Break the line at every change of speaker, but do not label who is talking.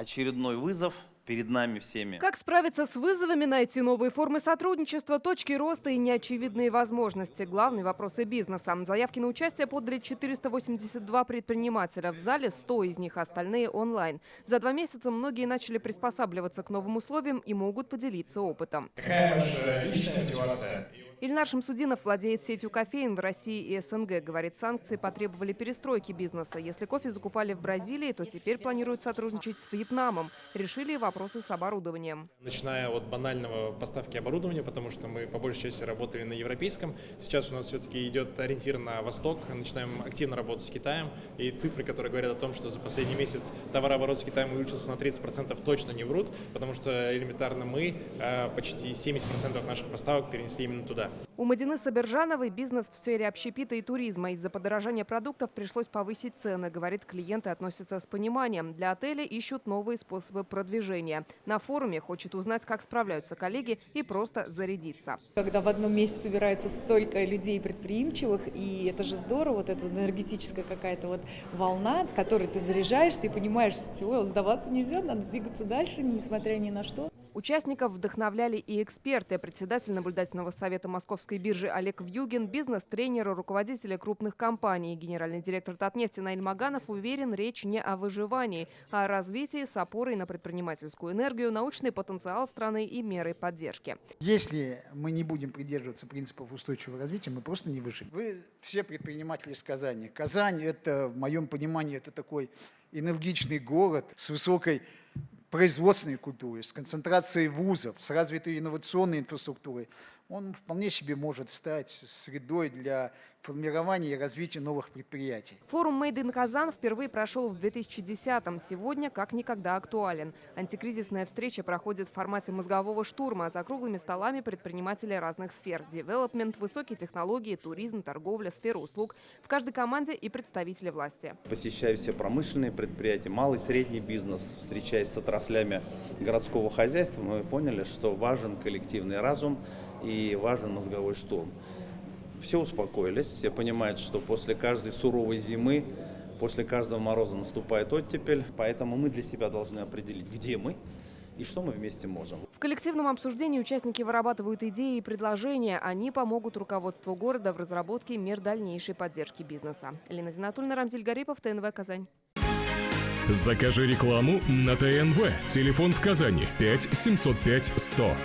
очередной вызов перед нами всеми.
Как справиться с вызовами, найти новые формы сотрудничества, точки роста и неочевидные возможности – главные вопросы бизнеса. Заявки на участие подали 482 предпринимателя. В зале 100 из них, остальные онлайн. За 2 месяца многие начали приспосабливаться к новым условиям и могут поделиться опытом.
Какая ваша личная мотивация?
Ильнар Шамсудинов владеет сетью кофеин в России и СНГ. Говорит, санкции потребовали перестройки бизнеса. Если кофе закупали в Бразилии, то теперь планируют сотрудничать с Вьетнамом. Решили и вопросы с оборудованием.
Начиная от банального поставки оборудования, потому что мы по большей части работали на европейском. Сейчас у нас все-таки идет ориентир на восток. Начинаем активно работать с Китаем. И цифры, которые говорят о том, что за последний месяц товарооборот с Китаем увеличился на 30%, точно не врут. Потому что элементарно мы почти 70% наших поставок перенесли именно туда.
У Мадины Сабержановой бизнес в сфере общепита и туризма. Из-за подорожания продуктов пришлось повысить цены. Говорит, клиенты относятся с пониманием. Для отеля ищут новые способы продвижения. На форуме хочет узнать, как справляются коллеги и просто зарядиться.
Когда в одном месте собирается столько людей предприимчивых, и это же здорово, вот эта энергетическая какая-то вот волна, от которой ты заряжаешься и понимаешь, все, сдаваться нельзя, надо двигаться дальше, несмотря ни на что.
Участников вдохновляли и эксперты. Председатель наблюдательного совета Московской биржи Олег Вьюгин, бизнес-тренеры, руководители крупных компаний. Генеральный директор Татнефти Наиль Маганов уверен, речь не о выживании, а о развитии с опорой на предпринимательскую энергию, научный потенциал страны и меры поддержки.
Если мы не будем придерживаться принципов устойчивого развития, мы просто не выживем. Вы все предприниматели из Казани. Казань – это, в моем понимании, это такой энергичный город с высокой производственной культурой, с концентрацией вузов, с развитой инновационной инфраструктурой. Он вполне себе может стать средой для формирования и развития новых предприятий.
Форум «Made in Казан» впервые прошел в 2010-м. Сегодня как никогда актуален. Антикризисная встреча проходит в формате мозгового штурма. За круглыми столами предприниматели разных сфер. Девелопмент, высокие технологии, туризм, торговля, сфера услуг. В каждой команде и представители власти.
Посещая все промышленные предприятия, малый и средний бизнес, встречаясь с отраслями городского хозяйства, мы поняли, что важен коллективный разум и важен мозговой штурм. Все успокоились, все понимают, что после каждой суровой зимы, после каждого мороза наступает оттепель, поэтому мы для себя должны определить, где мы и что мы вместе можем.
В коллективном обсуждении участники вырабатывают идеи и предложения. Они помогут руководству города в разработке мер дальнейшей поддержки бизнеса. Элина Зинатульна, Рамзиль Гарипов, ТНВ Казань.
Закажи рекламу на ТНВ. Телефон в Казани 5 705 100.